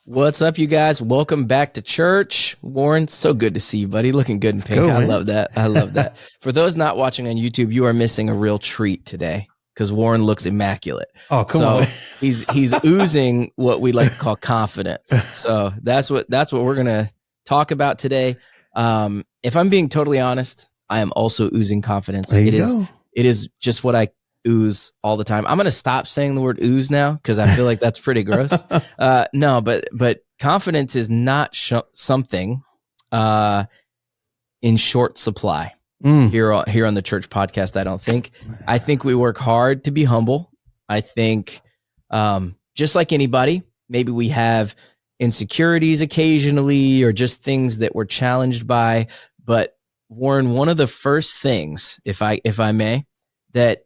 What's up, you guys? Welcome back to church. Warren, so good to see you, buddy. Looking good in pink. Go, I man. love that. I love that. For those not watching on YouTube, you are missing a real treat today because Warren looks immaculate. Oh, come on. he's oozing what we like to call confidence. So that's what we're gonna talk about today. If I'm being totally honest, I am also oozing confidence. There you go. It is just what I ooze all the time. I'm going to stop saying the word ooze now because I feel like that's pretty gross. No, but confidence is not something in short supply here on the church podcast. I think we work hard to be humble. I think just like anybody, maybe we have insecurities occasionally or just things that we're challenged by. But Warren, one of the first things, if I may, that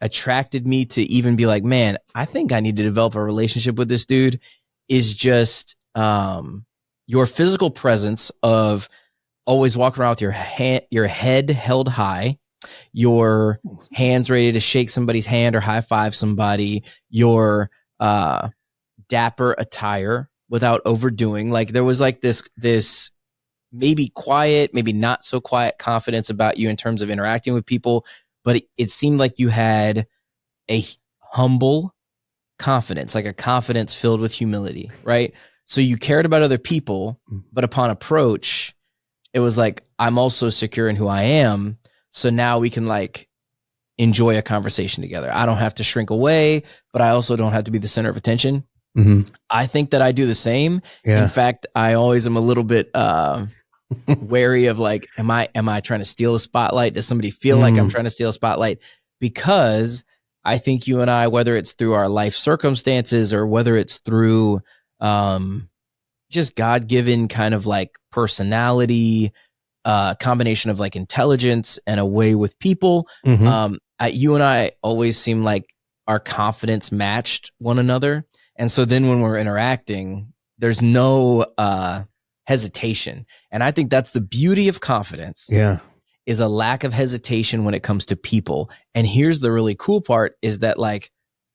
attracted me to even be like, man, I think I need to develop a relationship with this dude is just your physical presence of always walking around with your head held high, your hands ready to shake somebody's hand or high five somebody, your dapper attire without overdoing. Like there was like this maybe quiet, maybe not so quiet confidence about you in terms of interacting with people. But it seemed like you had a humble confidence, like a confidence filled with humility, right? So you cared about other people, but upon approach, it was like, I'm also secure in who I am. So now we can like enjoy a conversation together. I don't have to shrink away, but I also don't have to be the center of attention. Mm-hmm. I think that I do the same. Yeah. In fact, I always am a little bit wary of like, am I trying to steal a spotlight? Does somebody feel like I'm trying to steal a spotlight? Because I think you and I, whether it's through our life circumstances or whether it's through just God-given kind of like personality, combination of like intelligence and a way with people, you and I always seem like our confidence matched one another. And so then when we're interacting, there's no hesitation. And I think that's the beauty of confidence. Yeah. Is a lack of hesitation when it comes to people. And here's the really cool part is that like,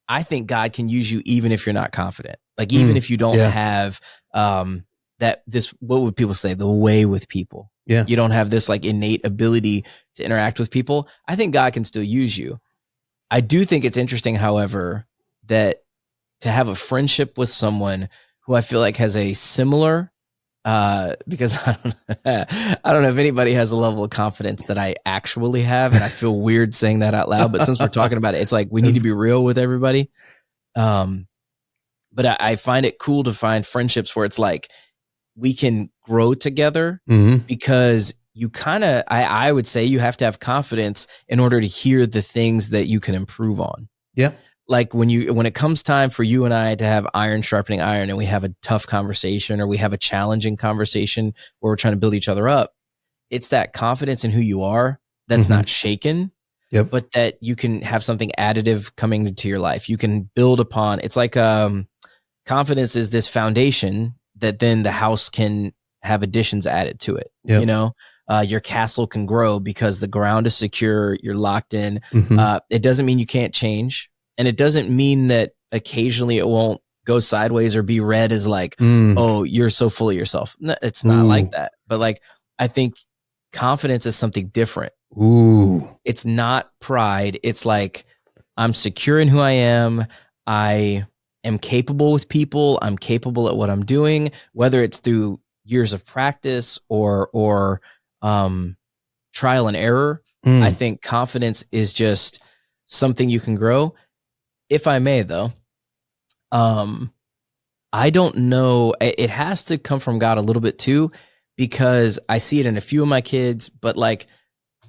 I think God can use you even if you're not confident. Like even if you don't have what would people say? The way with people. Yeah. You don't have this like innate ability to interact with people. I think God can still use you. I do think it's interesting, however, that to have a friendship with someone who I feel like has a similar because I don't know if anybody has a level of confidence that I actually have, and I feel weird saying that out loud. But since we're talking about it, it's like we need to be real with everybody. But I find it cool to find friendships where it's like we can grow together because you kind of, I would say you have to have confidence in order to hear the things that you can improve on. Yeah. Like when it comes time for you and I to have iron sharpening iron and we have a tough conversation or we have a challenging conversation where we're trying to build each other up, it's that confidence in who you are that's not shaken, but that you can have something additive coming into your life. You can build upon. It's like confidence is this foundation that then the house can have additions added to it. Yep. You know, your castle can grow because the ground is secure. You're locked in. It doesn't mean you can't change. And it doesn't mean that occasionally it won't go sideways or be read as like, oh, you're so full of yourself. No, it's not like that. But like, I think confidence is something different. It's not pride. It's like, I'm secure in who I am. I am capable with people. I'm capable at what I'm doing, whether it's through years of practice or trial and error. I think confidence is just something you can grow. If I may, though, I don't know. It has to come from God a little bit too, because I see it in a few of my kids, but like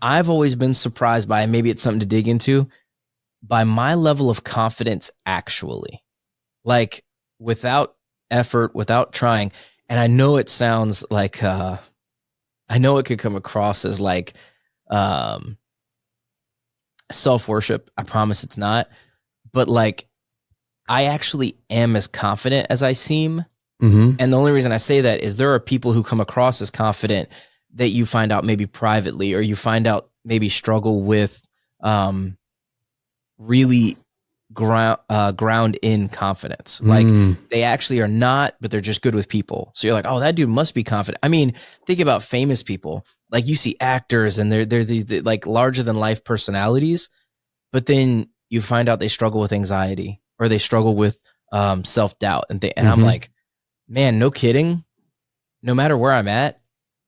I've always been surprised by, maybe it's something to dig into, by my level of confidence actually, like without effort, without trying. And I know it sounds like, I know it could come across as like self-worship. I promise it's not. But like, I actually am as confident as I seem. And the only reason I say that is there are people who come across as confident that you find out maybe privately, or you find out maybe struggle with really ground in confidence. Like they actually are not, but they're just good with people. So you're like, oh, that dude must be confident. I mean, think about famous people. Like you see actors and they're these like larger than life personalities, but then you find out they struggle with anxiety or they struggle with self-doubt. And I'm like, man, no kidding. No matter where I'm at,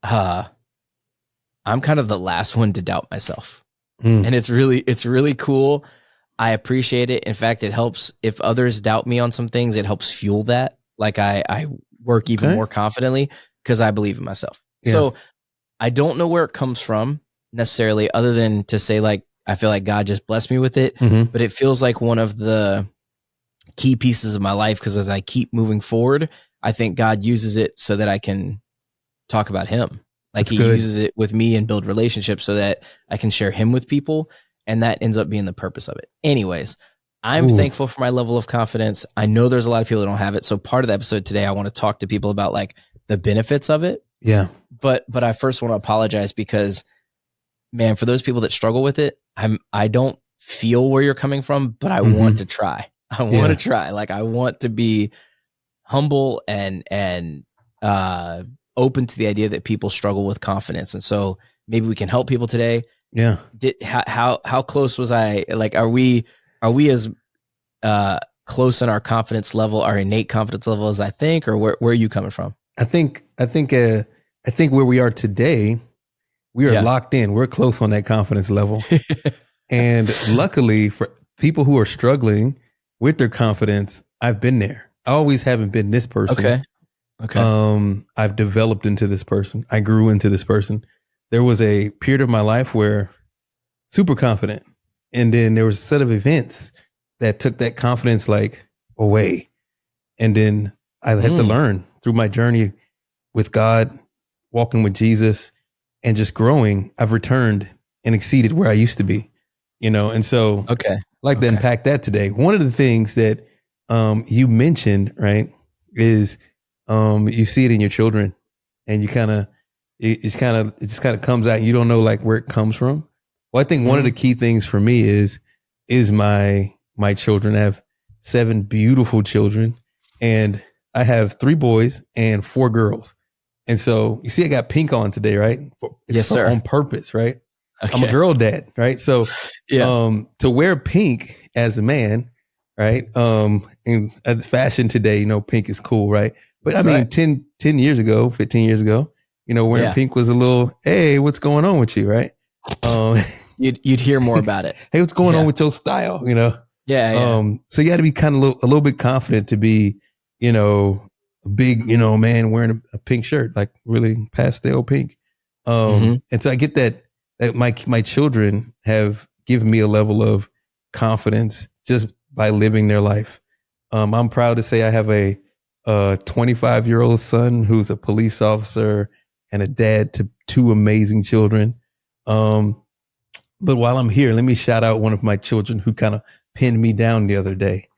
I'm kind of the last one to doubt myself. And it's really cool. I appreciate it. In fact, it helps if others doubt me on some things, it helps fuel that. Like I work even more confidently because I believe in myself. Yeah. So I don't know where it comes from necessarily, other than to say like, I feel like God just blessed me with it, but it feels like one of the key pieces of my life. Because as I keep moving forward, I think God uses it so that I can talk about him. Like he uses it with me and build relationships so that I can share him with people. And that ends up being the purpose of it. Anyways, I'm thankful for my level of confidence. I know there's a lot of people that don't have it. So part of the episode today, I want to talk to people about like the benefits of it. Yeah. But I first want to apologize because, man, for those people that struggle with it, I don't feel where you're coming from, but I want to try. I want to try. Like I want to be humble and open to the idea that people struggle with confidence. And so maybe we can help people today. Yeah. How close was I? Like, are we as close in our confidence level, our innate confidence level as I think, or where are you coming from? I think where we are today, we are locked in. We're close on that confidence level. And luckily for people who are struggling with their confidence, I've been there. I always haven't been this person. Okay. I've developed into this person. I grew into this person. There was a period of my life where super confident. And then there was a set of events that took that confidence like away. And then I had to learn through my journey with God, walking with Jesus and just growing. I've returned and exceeded where I used to be, And so I'd like to unpack that today. One of the things that you mentioned, right, is you see it in your children and it just kind of comes out and you don't know like where it comes from. Well, I think one of the key things for me is my children. I have 7 beautiful children and I have 3 boys and 4 girls. And so you see, I got pink on today, right? Yes, sir. On purpose, right? Okay. I'm a girl dad, right? So to wear pink as a man, right? In fashion today, pink is cool, right? But I mean, 10 years ago, 15 years ago, wearing pink was a little, hey, what's going on with you, right? You'd hear more about it. Hey, what's going on with your style, Yeah. So you got to be kind of a little bit confident to be, a big, man wearing a pink shirt, like really pastel pink. And so I get that my children have given me a level of confidence just by living their life. I'm proud to say I have a 25-year-old son who's a police officer and a dad to 2 amazing children. But while I'm here, let me shout out one of my children who kind of pinned me down the other day.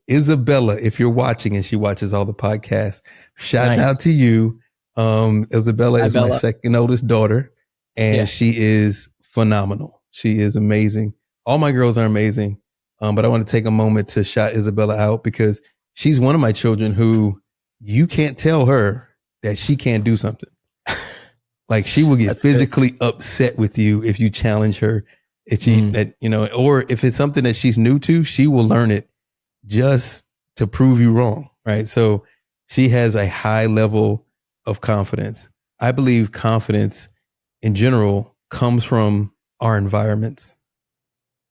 Isabella, if you're watching and she watches all the podcasts, shout out to you. Isabella is my second oldest daughter and she is phenomenal. She is amazing. All my girls are amazing. But I want to take a moment to shout Isabella out because she's one of my children who you can't tell her that she can't do something. Like she will get physically upset with you if you challenge her. If she, or if it's something that she's new to, she will learn it just to prove you wrong. Right. So she has a high level of confidence. I believe confidence in general comes from our environments.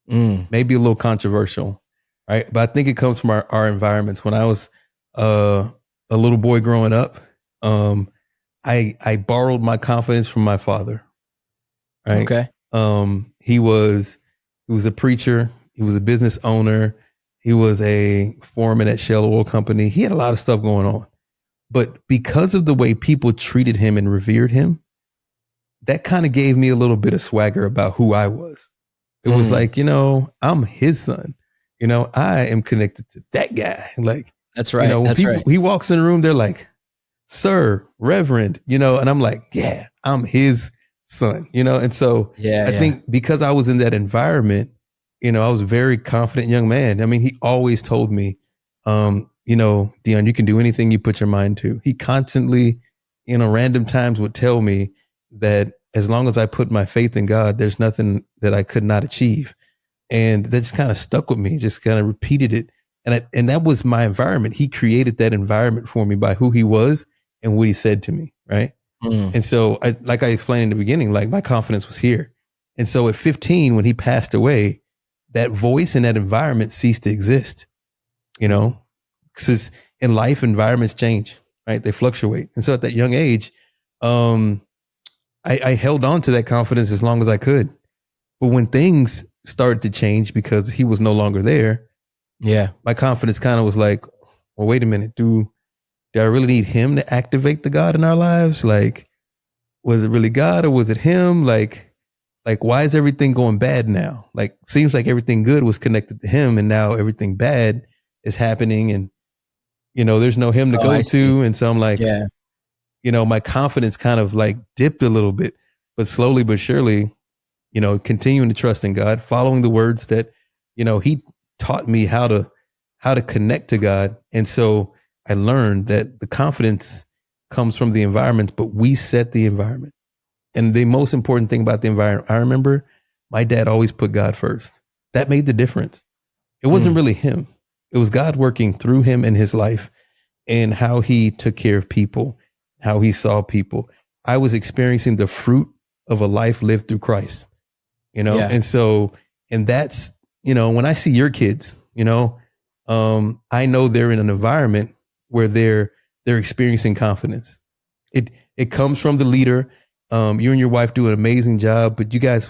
Maybe a little controversial, right? But I think it comes from our environments. When I was a little boy growing up, I borrowed my confidence from my father. Right. Okay. He was a preacher. He was a business owner. He was a foreman at Shell Oil Company. He had a lot of stuff going on. But because of the way people treated him and revered him, that kind of gave me a little bit of swagger about who I was. It was like, I'm his son. I am connected to that guy. Like, that's right. When he walks in the room, they're like, sir, reverend, and I'm like, yeah, I'm his son, and so I think because I was in that environment, I was a very confident young man. I mean, he always told me, Dion, you can do anything you put your mind to. He constantly, random times would tell me that as long as I put my faith in God, there's nothing that I could not achieve. And that just kind of stuck with me, just kind of repeated it. And that was my environment. He created that environment for me by who he was and what he said to me. Right. And so like I explained in the beginning, like my confidence was here. And so at 15, when he passed away, that voice and that environment ceased to exist, because in life, environments change, right? They fluctuate. And so at that young age, I held on to that confidence as long as I could. But when things started to change because he was no longer there, my confidence kind of was like, well, wait a minute, do I really need him to activate the God in our lives? Like, was it really God or was it him? Like, why is everything going bad now? Like, seems like everything good was connected to him and now everything bad is happening and, there's no him to go to. And so I'm like, my confidence kind of like dipped a little bit, but slowly but surely, continuing to trust in God, following the words that, he taught me how to connect to God. And so I learned that the confidence comes from the environment, but we set the environment. And the most important thing about the environment, I remember my dad always put God first. That made the difference. It wasn't really him. It was God working through him in his life and how he took care of people, how he saw people. I was experiencing the fruit of a life lived through Christ, And so, and that's, when I see your kids, I know they're in an environment where they're experiencing confidence. It comes from the leader. You and your wife do an amazing job, but you got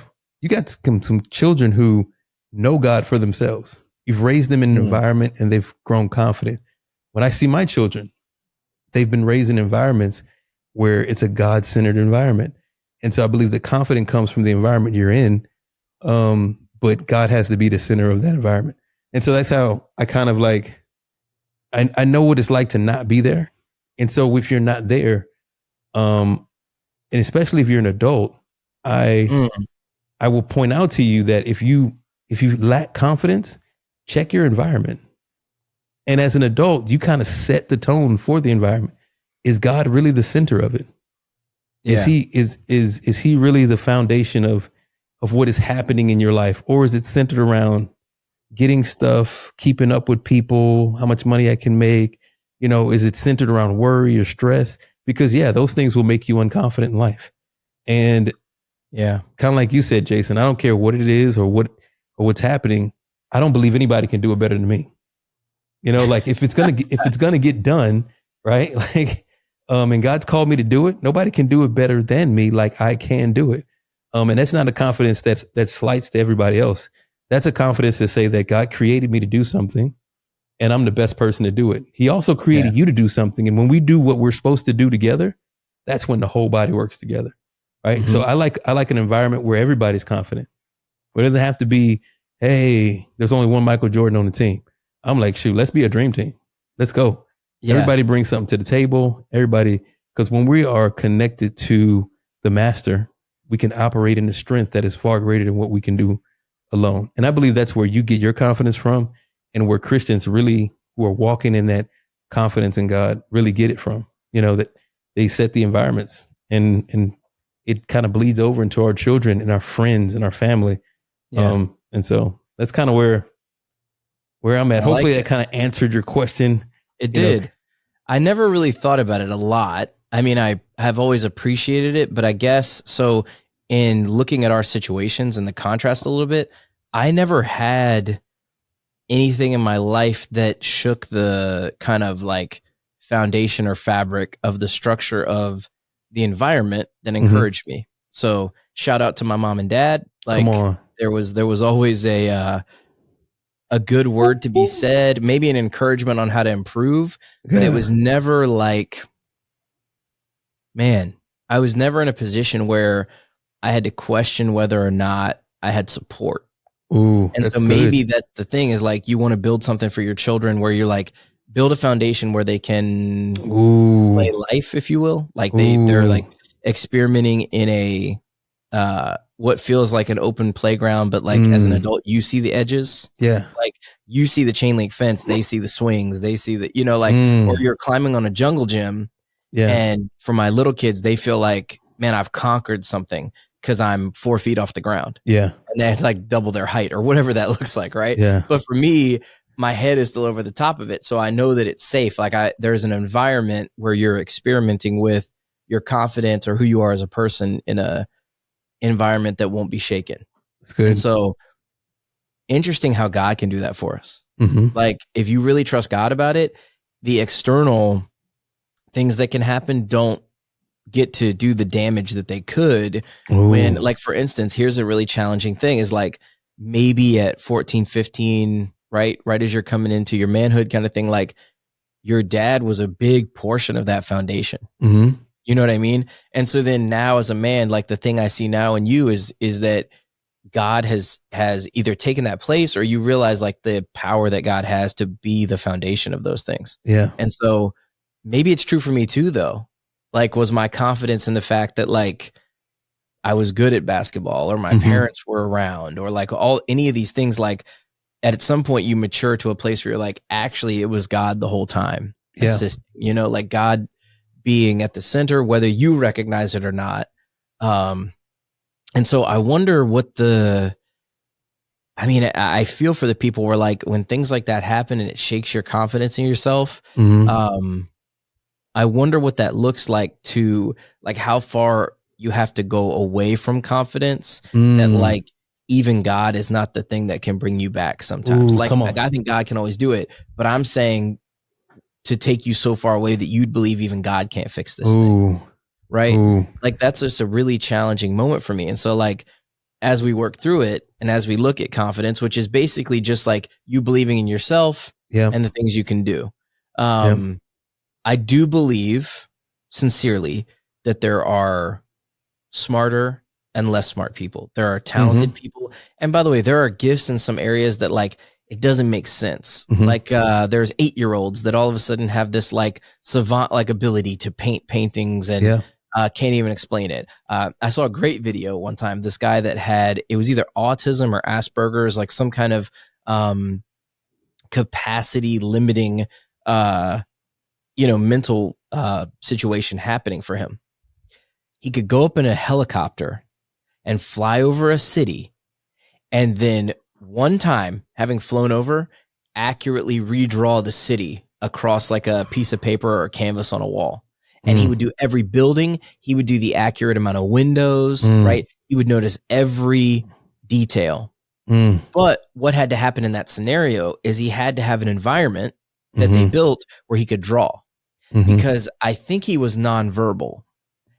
some children who know God for themselves. You've raised them in an environment and they've grown confident. When I see my children, they've been raised in environments where it's a God-centered environment. And so I believe that confidence comes from the environment you're in. But God has to be the center of that environment. And so that's how I kind of like, I know what it's like to not be there. And so if you're not there, and especially if you're an adult, I will point out to you that if you lack confidence, check your environment. And as an adult, you kind of set the tone for the environment. Is God really the center of it? Yeah. Is he really the foundation of what is happening in your life? Or is it centered around getting stuff, keeping up with people, how much money I can make? Is it centered around worry or stress? Because those things will make you unconfident in life. And kind of like you said, Jason, I don't care what it is or what's happening. I don't believe anybody can do it better than me. Like if it's gonna get done, right? Like, and God's called me to do it. Nobody can do it better than me. Like I can do it. And that's not a confidence that slights to everybody else. That's a confidence to say that God created me to do something and I'm the best person to do it. He also created you to do something. And when we do what we're supposed to do together, that's when the whole body works together. Right. So I like an environment where everybody's confident. Where it doesn't have to be, hey, there's only one Michael Jordan on the team. I'm like, shoot, let's be a dream team. Let's go. Yeah. Everybody brings something to the table. Everybody, because when we are connected to the master, we can operate in the strength that is far greater than what we can do alone. And I believe that's where you get your confidence from and where Christians really who are walking in that confidence in God really get it from, that they set the environments and it kind of bleeds over into our children and our friends and our family. Yeah. And so that's kind of where I'm at. Hopefully that kind of answered your question. It did. I never really thought about it a lot. I mean, I have always appreciated it, but I guess so in looking at our situations and the contrast a little bit, I never had anything in my life that shook the kind of like foundation or fabric of the structure of the environment that encouraged me. So shout out to my mom and dad. Like there was always a good word to be said, maybe an encouragement on how to improve, but it was never like, man, I was never in a position where I had to question whether or not I had support. Ooh, and so maybe that's the thing is like, you want to build something for your children where you're like, build a foundation where they can play life, if you will. Like they're like experimenting in a what feels like an open playground, but like as an adult, you see the edges. Yeah. Like you see the chain link fence, they see the swings, they see the, like, or you're climbing on a jungle gym. Yeah. And for my little kids, they feel like, man, I've conquered something because I'm 4 feet off the ground. Yeah. And that's like double their height or whatever that looks like. Right. Yeah. But for me, my head is still over the top of it. So I know that it's safe. Like there's an environment where you're experimenting with your confidence or who you are as a person in a environment that won't be shaken. That's good. And so interesting how God can do that for us. Mm-hmm. Like if you really trust God about it, the external things that can happen don't get to do the damage that they could. Ooh. When, like, for instance, here's a really challenging thing is like maybe at 14, 15, right as you're coming into your manhood kind of thing, like your dad was a big portion of that foundation. Mm-hmm. You know what I mean? And so then now as a man, like the thing I see now in you is that God has either taken that place or you realize like the power that God has to be the foundation of those things. Yeah. And so maybe it's true for me too, though. Like, was my confidence in the fact that like I was good at basketball or my parents were around or like any of these things, like at some point you mature to a place where you're like, actually it was God the whole time. Yeah. Assisting, like God being at the center, whether you recognize it or not. And so I wonder I feel for the people where like when things like that happen and it shakes your confidence in yourself, I wonder what that looks like to like how far you have to go away from confidence that like even God is not the thing that can bring you back sometimes. Ooh, like I think God can always do it, but I'm saying to take you so far away that you'd believe even God can't fix this thing. Right. Ooh. Like that's just a really challenging moment for me. And so like, as we work through it and as we look at confidence, which is basically just like you believing in yourself and the things you can do. I do believe sincerely that there are smarter and less smart people. There are talented people. And by the way, there are gifts in some areas that like, it doesn't make sense. Like there's 8-year-olds that all of a sudden have this like savant like ability to paint paintings and can't even explain it. I saw a great video one time. This guy that had, it was either autism or Asperger's, like some kind of capacity limiting, mental situation happening for him. He could go up in a helicopter and fly over a city and then one time, having flown over, accurately redraw the city across like a piece of paper or a canvas on a wall. And he would do every building. He would do the accurate amount of windows, right? He would notice every detail. But what had to happen in that scenario is he had to have an environment that they built where he could draw because I think he was nonverbal.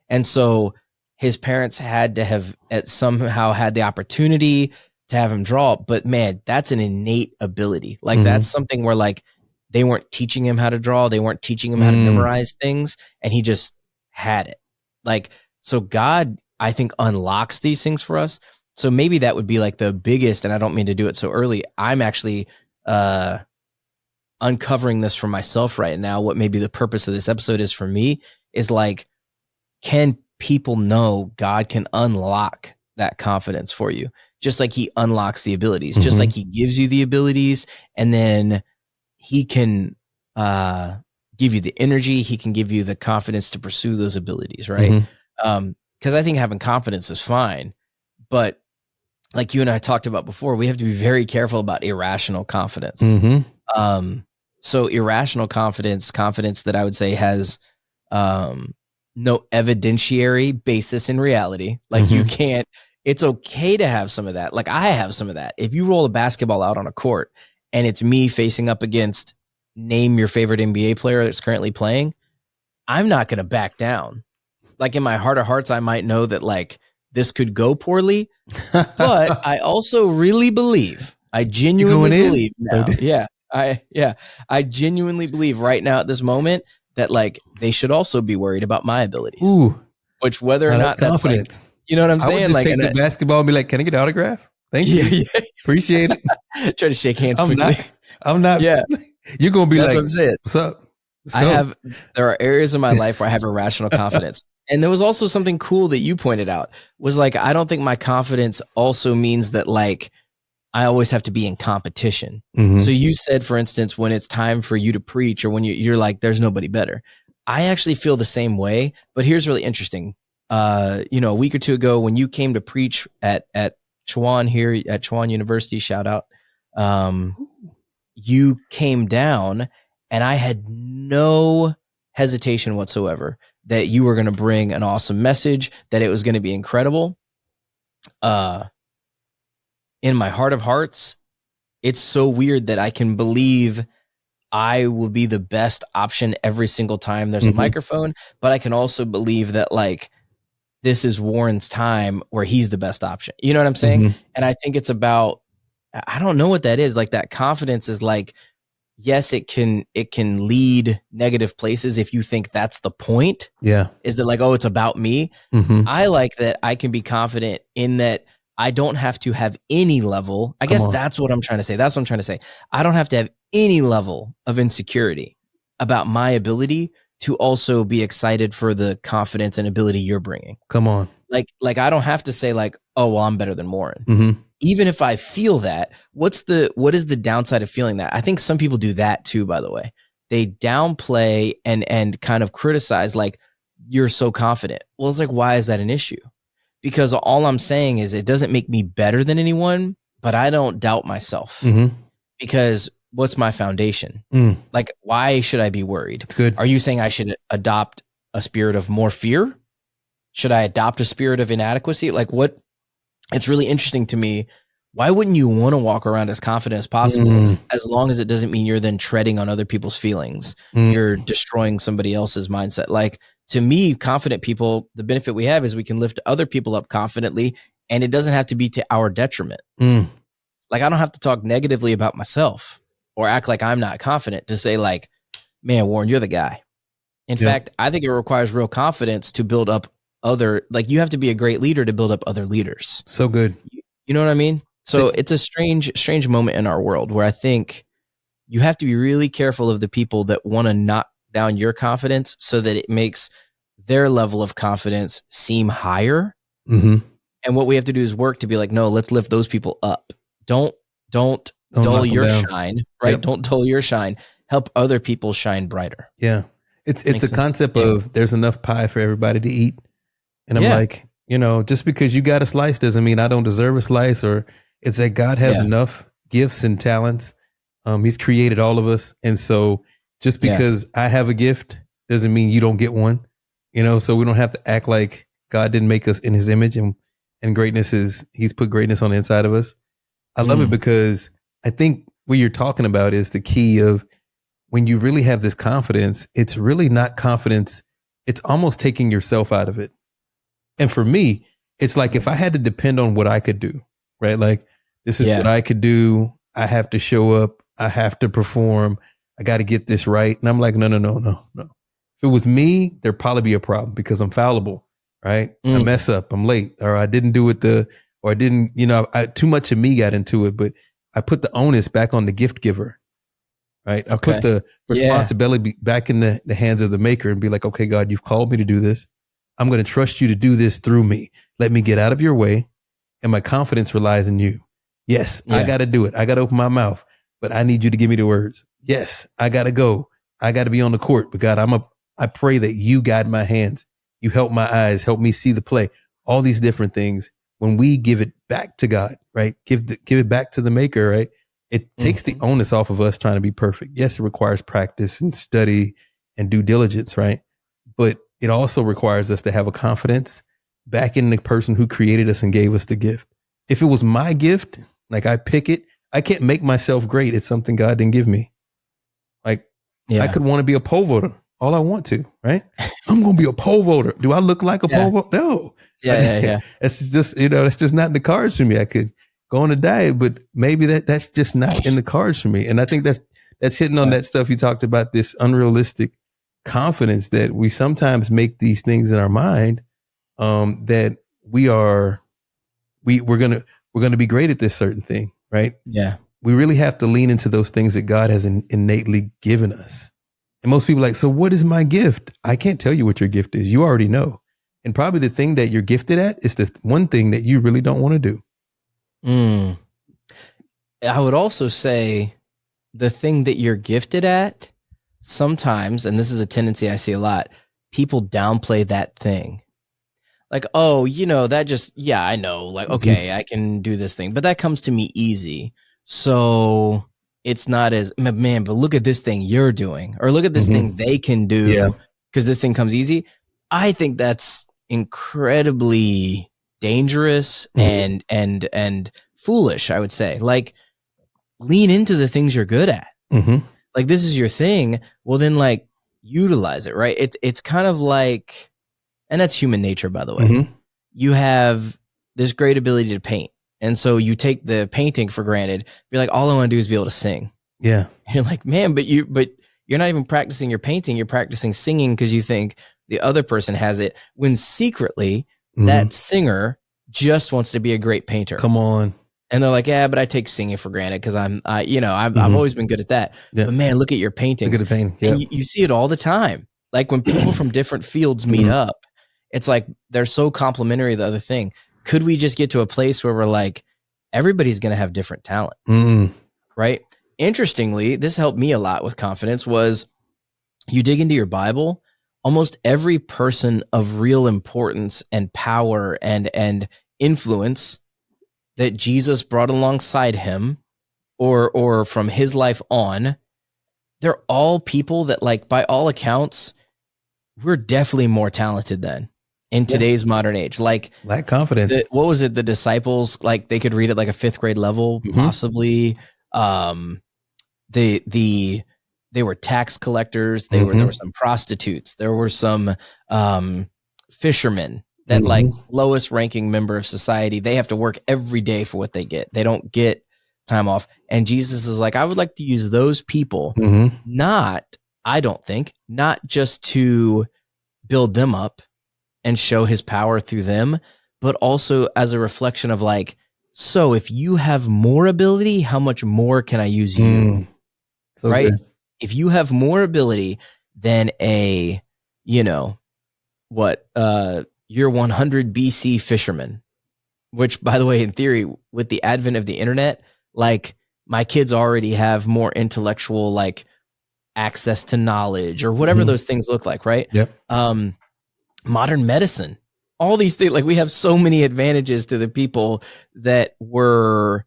And so his parents had to have somehow had the opportunity to have him draw, but man, that's an innate ability. Like that's something where like they weren't teaching him how to draw. They weren't teaching him how to memorize things. And he just had it. Like, so God, I think, unlocks these things for us. So maybe that would be like the biggest, and I don't mean to do it so early. I'm actually uncovering this for myself right now. What maybe the purpose of this episode is for me is like, can people know God can unlock that confidence for you? Just like he unlocks the abilities, just like he gives you the abilities, and then he can give you the energy. He can give you the confidence to pursue those abilities, right? Because I think having confidence is fine, but like you and I talked about before, we have to be very careful about irrational confidence. So irrational confidence that I would say has no evidentiary basis in reality. Like you can't. It's okay to have some of that. Like I have some of that. If you roll a basketball out on a court and it's me facing up against, name your favorite NBA player that's currently playing, I'm not going to back down. Like in my heart of hearts, I might know that like this could go poorly, but I also really believe, I genuinely believe now. I genuinely believe right now at this moment that like they should also be worried about my abilities. Ooh, which whether or not that's like, you know what I'm saying? I would just like take the basketball and be like, "Can I get an autograph? Thank you, appreciate it." Try to shake hands quickly. I'm not. Yeah, you're gonna be that's like, what I'm saying. "What's up?" There are areas in my life where I have irrational confidence. And there was also something cool that you pointed out was like, I don't think my confidence also means that like I always have to be in competition. Mm-hmm. So you said, for instance, when it's time for you to preach or when you're like, there's nobody better. I actually feel the same way, but here's really interesting. A week or two ago when you came to preach at Chuan here at Chuan University, shout out, you came down and I had no hesitation whatsoever that you were going to bring an awesome message, that it was going to be incredible. In my heart of hearts, it's so weird that I can believe I will be the best option every single time there's a microphone, but I can also believe that like this is Warren's time where he's the best option. You know what I'm saying? And I think it's about, I don't know what that is. Like that confidence is like, yes, it can lead negative places if you think that's the point. Yeah. Is that like, oh, it's about me? I like that I can be confident in that I don't have to have any level. I guess that's what I'm trying to say. That's what I'm trying to say. I don't have to have any level of insecurity about my ability to also be excited for the confidence and ability you're bringing. Come on. Like I don't have to say like, oh, well, I'm better than Warren. Even if I feel that, what is the downside of feeling that? I think some people do that too, by the way. They downplay and kind of criticize like, you're so confident. Well, it's like, why is that an issue? Because all I'm saying is it doesn't make me better than anyone, but I don't doubt myself. Because what's my foundation? Like, why should I be worried? That's good. Are you saying I should adopt a spirit of more fear? Should I adopt a spirit of inadequacy? Like what? It's really interesting to me. Why wouldn't you want to walk around as confident as possible, as long as it doesn't mean you're then treading on other people's feelings? You're destroying somebody else's mindset. Like to me, confident people, the benefit we have is we can lift other people up confidently, and it doesn't have to be to our detriment. Like I don't have to talk negatively about myself or act like I'm not confident to say like, man, Warren, you're the guy. In fact, I think it requires real confidence to build up you have to be a great leader to build up other leaders. So good. You know what I mean? So it's a strange moment in our world where I think you have to be really careful of the people that want to knock down your confidence so that it makes their level of confidence seem higher. And what we have to do is work to be like, no, let's lift those people up. Don't dull your shine, right? Don't dull your shine. Help other people shine brighter. Yeah. It's a concept of there's enough pie for everybody to eat. And I'm like, just because you got a slice doesn't mean I don't deserve a slice, or it's that God has enough gifts and talents. He's created all of us. And so just because I have a gift doesn't mean you don't get one, so we don't have to act like God didn't make us in his image and greatness he's put greatness on the inside of us. I love it because I think what you're talking about is the key of when you really have this confidence, it's really not confidence. It's almost taking yourself out of it. And for me, it's like if I had to depend on what I could do, right? Like this is what I could do. I have to show up. I have to perform. I got to get this right. And I'm like, no. If it was me, there'd probably be a problem because I'm fallible, right? I mess up. I'm late, or I didn't do it or I didn't, too much of me got into it, but I put the onus back on the gift giver, right? I put the responsibility back in the hands of the maker and be like, okay, God, you've called me to do this. I'm going to trust you to do this through me. Let me get out of your way. And my confidence relies in you. Yes, I got to do it. I got to open my mouth, but I need you to give me the words. Yes, I got to go. I got to be on the court. But God, I pray that you guide my hands. You help my eyes, help me see the play. All these different things. When we give it back to God, right? Give it back to the maker, right? It takes the onus off of us trying to be perfect. Yes, it requires practice and study and due diligence, right? But it also requires us to have a confidence back in the person who created us and gave us the gift. If it was my gift, like I pick it, I can't make myself great. It's something God didn't give me. Like I could want to be a pole vaulter all I want to, right? I'm going to be a pole vaulter. Do I look like a pole vaulter? No. Yeah. It's just, that's just not in the cards for me. I could go on a diet, but maybe that's just not in the cards for me. And I think that's hitting on that stuff you talked about, this unrealistic confidence that we sometimes make these things in our mind, that we're gonna be great at this certain thing, right? Yeah. We really have to lean into those things that God has innately given us. And most people are like, so what is my gift? I can't tell you what your gift is. You already know. And probably the thing that you're gifted at is the one thing that you really don't want to do. I would also say the thing that you're gifted at sometimes, and this is a tendency I see a lot, people downplay that thing. Like, oh, that just, yeah, I know. Like, okay, I can do this thing, but that comes to me easy. So it's not as, man, but look at this thing you're doing, or look at this thing they can do because this thing comes easy. I think that's incredibly dangerous and foolish, I would say. Like, lean into the things you're good at. Like, this is your thing. Well, then, like, utilize it, right? It's kind of like, and that's human nature, by the way. You have this great ability to paint. And so you take the painting for granted. You're like, all I want to do is be able to sing. Yeah. You're like, man, but you're not even practicing your painting. You're practicing singing because you think the other person has it, when secretly that singer just wants to be a great painter. Come on. And they're like, yeah, but I take singing for granted because I've always been good at that. But man, look at your paintings. Look at the painting. Yep. And you see it all the time. Like when people from different fields meet up, it's like they're so complementary to the other thing. Could we just get to a place where we're like, everybody's going to have different talent, right? Interestingly, this helped me a lot with confidence. Was you dig into your Bible, almost every person of real importance and power and influence that Jesus brought alongside him or from his life on, they're all people that, like, by all accounts, we're definitely more talented than in today's modern age. Like, lack confidence. What was it? The disciples, like, they could read at like a 5th grade level, possibly. They were tax collectors. There were some prostitutes. There were some fishermen that like lowest ranking member of society. They have to work every day for what they get. They don't get time off. And Jesus is like, I would like to use those people, not just to build them up and show his power through them, but also as a reflection of like, so if you have more ability, how much more can I use you? So right? good. If you have more ability than a, year 100 BC fisherman, which, by the way, in theory, with the advent of the internet, like, my kids already have more intellectual, like, access to knowledge or whatever those things look like, right? Yep. Modern medicine, all these things, like, we have so many advantages to the people that were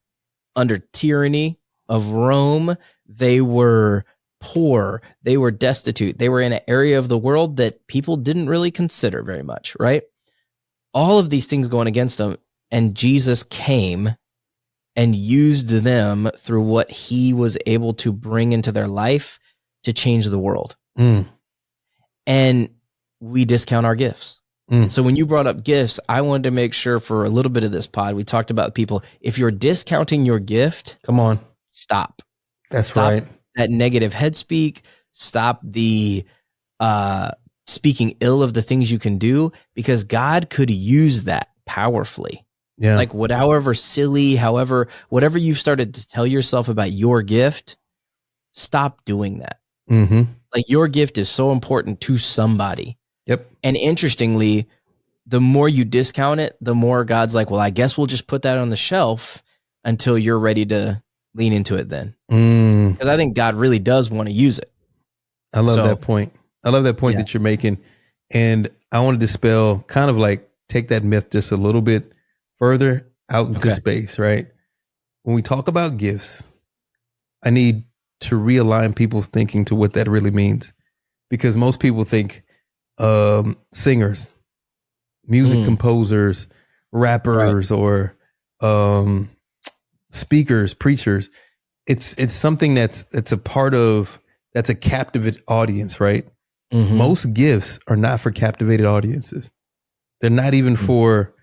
under tyranny of Rome. They were poor, they were destitute, they were in an area of the world that people didn't really consider very much, right? All of these things going against them, and Jesus came and used them through what he was able to bring into their life to change the world. And we discount our gifts. So when you brought up gifts, I wanted to make sure for a little bit of this pod, we talked about people. If you're discounting your gift, come on, stop. Stop right. That negative head speak. Stop the speaking ill of the things you can do, because God could use that powerfully. Yeah. Like, however silly, whatever you've started to tell yourself about your gift, stop doing that. Like, your gift is so important to somebody. Yep. And interestingly, the more you discount it, the more God's like, well, I guess we'll just put that on the shelf until you're ready to lean into it then. Because I think God really does want to use it. I love that point. I love that point that you're making. And I want to dispel, kind of like take that myth just a little bit further out into space, right? When we talk about gifts, I need to realign people's thinking to what that really means. Because most people think singers, music composers, rappers, or speakers, preachers. It's something that's a part of, that's a captive audience, right? Most gifts are not for captivated audiences. They're not even for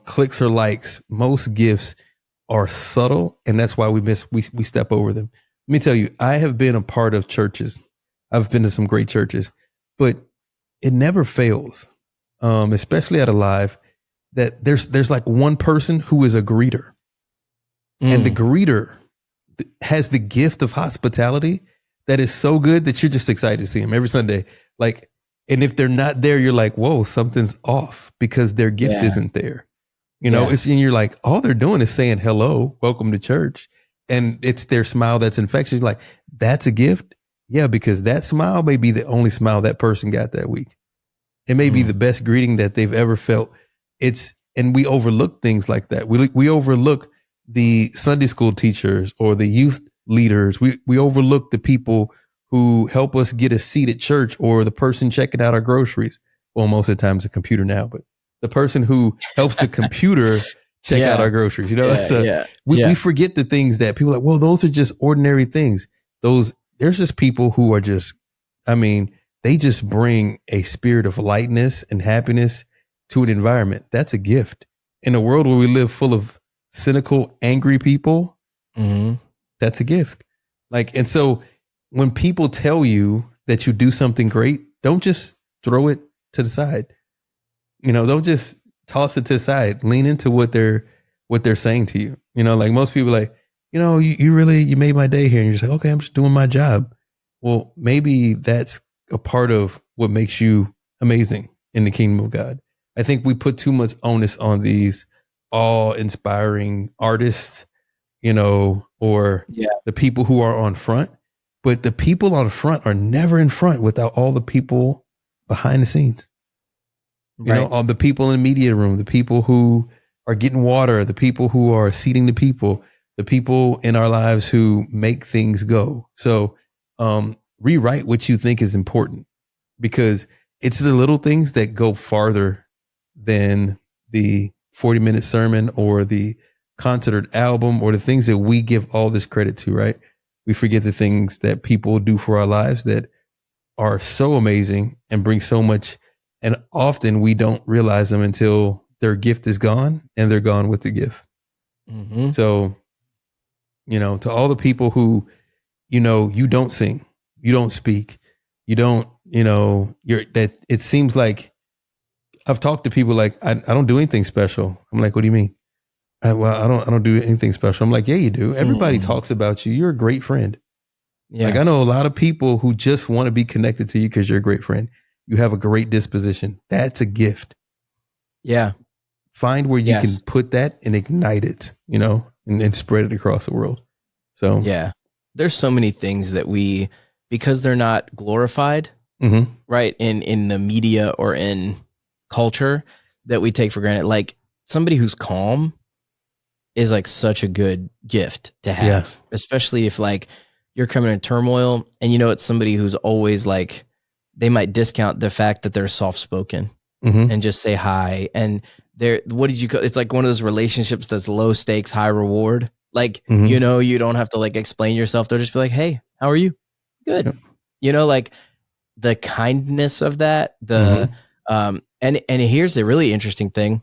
clicks or likes. Most gifts are subtle, and that's why we step over them. Let me tell you, I have been a part of churches. I've been to some great churches, but it never fails, especially at Alive, that there's like one person who is a greeter, and the greeter has the gift of hospitality that is so good that you're just excited to see him every Sunday. Like, And if they're not there, you're like, whoa, something's off because their gift isn't there. You know, and you're like, all they're doing is saying hello, welcome to church. And it's their smile that's infectious. Like, that's a gift. Yeah, because that smile may be the only smile that person got that week. It may be the best greeting that they've ever felt. And we overlook things like that. We overlook the Sunday school teachers or the youth leaders. We overlook the people who help us get a seat at church, or the person checking out our groceries. Well, most of the time it's a computer now, but the person who helps the computer check out our groceries. You know, we forget the things that people are like, well, those are just ordinary things. There's just people who are just, I mean, they just bring a spirit of lightness and happiness to an environment. That's a gift. In a world where we live full of cynical, angry people, that's a gift. Like, and so when people tell you that you do something great, don't just throw it to the side. You know, don't just toss it to the side. Lean into what they're saying to you. You know, like most people are like, you know, you made my day here. And you're just like, okay, I'm just doing my job. Well, maybe that's a part of what makes you amazing in the kingdom of God. I think we put too much onus on these awe-inspiring artists, you know, or the people who are on front. But the people on front are never in front without all the people behind the scenes. You know, all the people in the media room, the people who are getting water, the people who are seating the people in our lives who make things go. So rewrite what you think is important, because it's the little things that go farther than the 40-minute sermon or the concert or album or the things that we give all this credit to, right? We forget the things that people do for our lives that are so amazing and bring so much. And often we don't realize them until their gift is gone and they're gone with the gift. So, you know, to all the people who, you know, you don't sing, you don't speak, you don't, you know, it seems like I've talked to people like, I don't do anything special. I'm like, what do you mean? I don't do anything special. I'm like, yeah, you do. Everybody talks about you. You're a great friend. Like, I know a lot of people who just want to be connected to you because you're a great friend. You have a great disposition. That's a gift. Yeah. Find where you can put that and ignite it, you know, and spread it across the world. So, yeah, there's so many things that because they're not glorified, right, in the media or in culture, that we take for granted. Like, somebody who's calm is like such a good gift to have, especially if like you're coming in turmoil and you know it's somebody who's always like, they might discount the fact that they're soft-spoken and just say hi. And it's like one of those relationships that's low stakes, high reward. Like, you know, you don't have to like explain yourself. They'll just be like, hey, how are you? Good. You know, like the kindness of that, and here's the really interesting thing.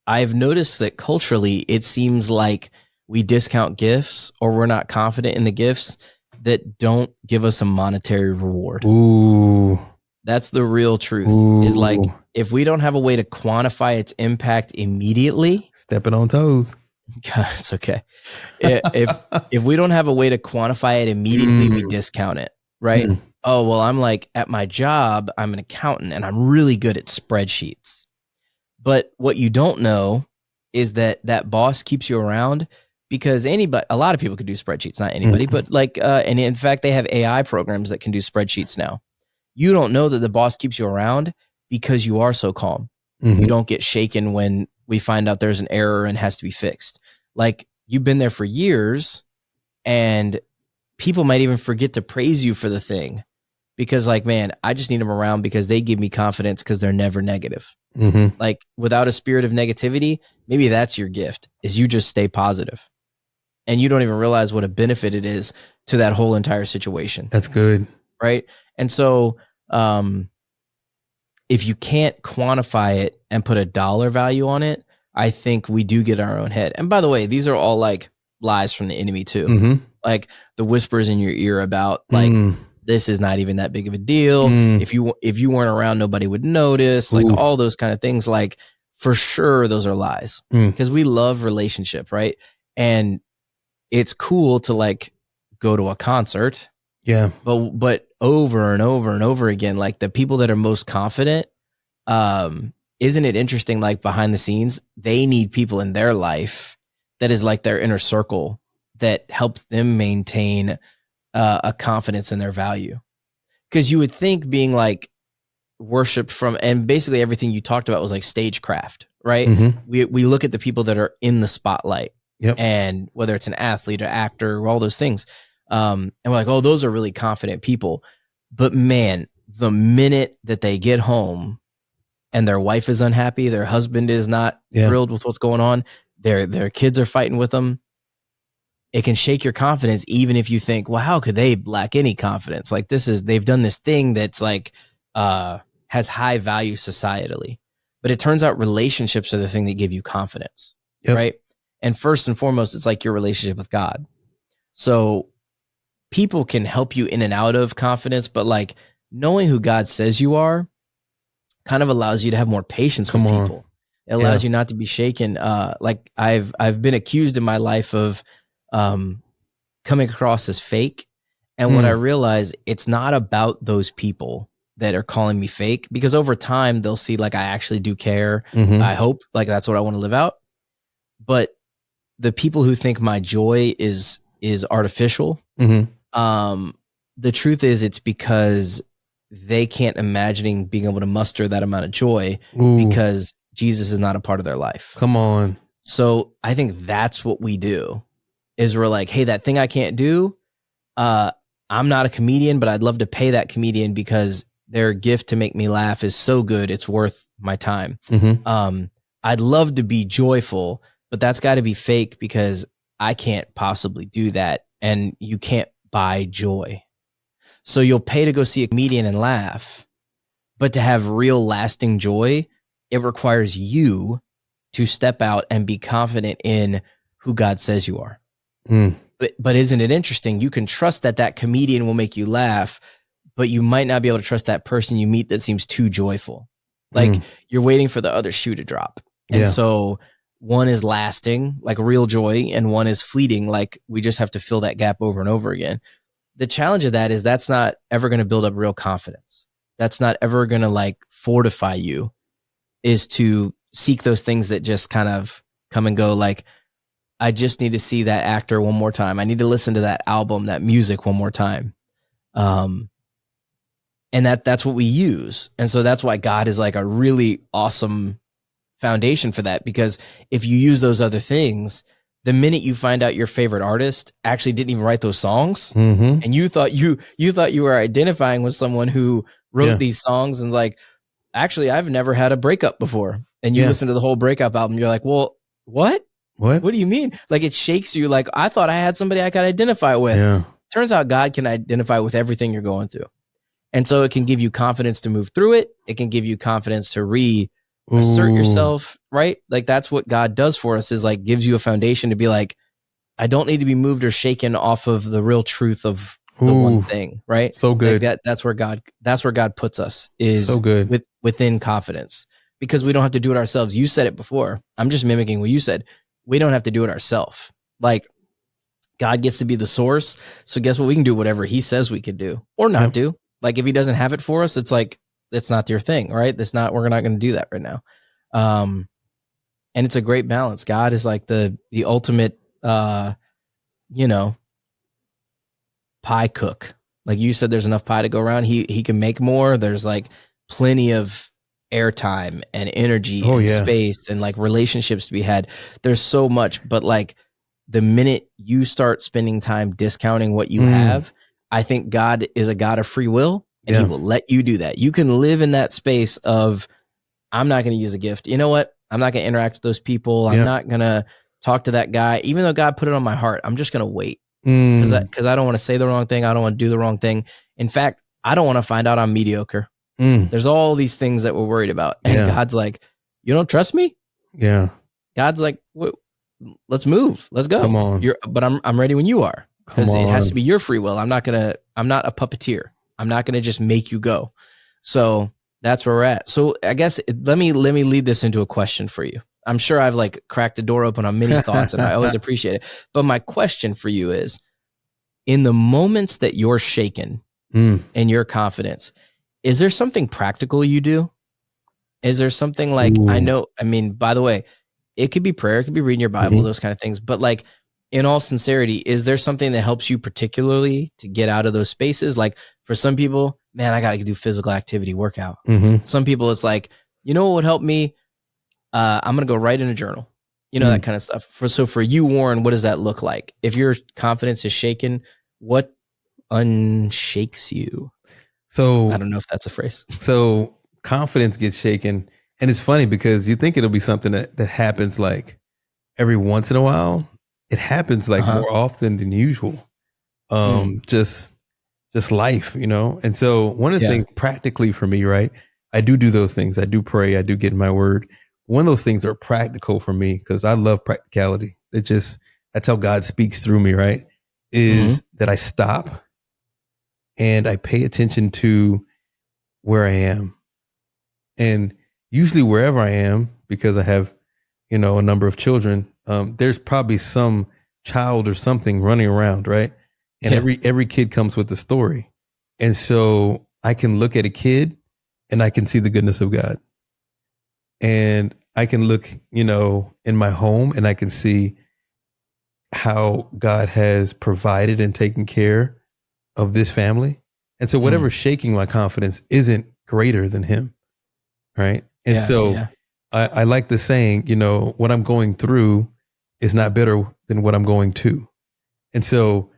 I've noticed that culturally, it seems like we discount gifts, or we're not confident in the gifts that don't give us a monetary reward. Ooh. That's the real truth. Ooh. Is like, if we don't have a way to quantify its impact immediately, stepping on toes. God, it's okay. If we don't have a way to quantify it immediately, we discount it, right? Oh, well, I'm like, at my job, I'm an accountant and I'm really good at spreadsheets. But what you don't know is that boss keeps you around because a lot of people can do spreadsheets, not anybody, but like, and in fact, they have AI programs that can do spreadsheets now. You don't know that the boss keeps you around because you are so calm. You don't get shaken when we find out there's an error and has to be fixed. Like, you've been there for years and people might even forget to praise you for the thing because, like, man, I just need them around because they give me confidence because they're never negative. Like, without a spirit of negativity, maybe that's your gift, is you just stay positive. And you don't even realize what a benefit it is to that whole entire situation. That's good. Right. And so, if you can't quantify it and put a dollar value on it, I think we do get our own head. And by the way, these are all like lies from the enemy too. Like the whispers in your ear about like, this is not even that big of a deal. If you weren't around, nobody would notice. Like all those kind of things. Like, for sure, those are lies because we love relationship, right? And it's cool to like go to a concert Yeah. But over and over and over again, like the people that are most confident, isn't it interesting? Like behind the scenes, they need people in their life that is like their inner circle that helps them maintain a confidence in their value. Because you would think being like worshipped from, and basically everything you talked about was like stagecraft, right? Mm-hmm. We look at the people that are in the spotlight, Yep. and whether it's an athlete or actor or all those things, and we're like, oh, those are really confident people. But man, the minute that they get home and their wife is unhappy, their husband is not thrilled with what's going on, their kids are fighting with them, it can shake your confidence, even if you think, well, how could they lack any confidence? Like they've done this thing that's like has high value societally. But it turns out relationships are the thing that give you confidence, right? And first and foremost, it's like your relationship with God. So people can help you in and out of confidence, but like knowing who God says you are kind of allows you to have more patience with people. It allows you not to be shaken. Like I've been accused in my life of coming across as fake. And when I realize it's not about those people that are calling me fake, because over time they'll see like I actually do care. I hope like that's what I want to live out. But the people who think my joy is artificial, the truth is it's because they can't imagine being able to muster that amount of joy because Jesus is not a part of their life. Come on. So I think that's what we do is we're like, hey, that thing I can't do, I'm not a comedian, but I'd love to pay that comedian because their gift to make me laugh is so good. It's worth my time. I'd love to be joyful, but that's got to be fake because I can't possibly do that. And you can't buy joy. So you'll pay to go see a comedian and laugh, but to have real lasting joy, it requires you to step out and be confident in who God says you are. But isn't it interesting? You can trust that comedian will make you laugh, but you might not be able to trust that person you meet that seems too joyful. Like you're waiting for the other shoe to drop. And so one is lasting, like real joy, and one is fleeting. Like we just have to fill that gap over and over again. The challenge of that is that's not ever going to build up real confidence. That's not ever going to like fortify you, is to seek those things that just kind of come and go. Like, I just need to see that actor one more time. I need to listen to that album, that music one more time. And that's what we use. And so that's why God is like a really awesome foundation for that, because if you use those other things, the minute you find out your favorite artist actually didn't even write those songs, and you thought you were identifying with someone who wrote these songs, and like, actually, I've never had a breakup before. And you listen to the whole breakup album, you're like, well, what? What do you mean? Like, it shakes you. Like, I thought I had somebody I could identify with. Turns out God can identify with everything you're going through. And so it can give you confidence to move through it. It can give you confidence to reassert yourself, right? Like that's what God does for us, is like gives you a foundation to be like, I don't need to be moved or shaken off of the real truth of the one thing, right? So good. Like that's where God puts us, is so good. within confidence, because we don't have to do it ourselves. You said it before. I'm just mimicking what you said. We don't have to do it ourselves. Like God gets to be the source. So guess what? We can do whatever he says we could do or not do. Like if he doesn't have it for us, it's like, it's not your thing, right? We're not going to do that right now. And it's a great balance. God is like the ultimate, pie cook. Like you said, there's enough pie to go around. He can make more. There's like plenty of airtime and energy and space and like relationships to be had. There's so much, but like the minute you start spending time discounting what you have, I think God is a God of free will, and he will let you do that. You can live in that space of, I'm not going to use a gift. You know what? I'm not going to interact with those people. I'm not going to talk to that guy. Even though God put it on my heart, I'm just going to wait because I don't want to say the wrong thing. I don't want to do the wrong thing. In fact, I don't want to find out I'm mediocre. There's all these things that we're worried about. And God's like, you don't trust me? Yeah. God's like, let's move. Let's go. Come on. But I'm ready when you are, because it has to be your free will. I'm not a puppeteer. I'm not going to just make you go. So that's where we're at. So I guess let me lead this into a question for you. I'm sure I've like cracked a door open on many thoughts, and I always appreciate it. But my question for you is, in the moments that you're shaken and your confidence, is there something practical you do? Is there something like, by the way, it could be prayer, it could be reading your Bible, those kind of things. But like, in all sincerity, is there something that helps you particularly to get out of those spaces? Like for some people, man, I got to do physical activity, workout. Some people, it's like, you know what would help me? I'm going to go write in a journal, that kind of stuff. So for you, Warren, what does that look like? If your confidence is shaken, what unshakes you? So I don't know if that's a phrase. So confidence gets shaken. And it's funny because you think it'll be something that happens like every once in a while. It happens like more often than usual. Just life, And so one of the things practically for me, right? I do those things. I do pray. I do get in my word. One of those things are practical for me because I love practicality. That's how God speaks through me, right? Is that I stop and I pay attention to where I am. And usually wherever I am, because I have, a number of children, there's probably some child or something running around, right? And every kid comes with a story. And so I can look at a kid and I can see the goodness of God. And I can look, in my home and I can see how God has provided and taken care of this family. And so whatever's shaking my confidence isn't greater than him. Right. And I like the saying, what I'm going through is not better than what I'm going to. And so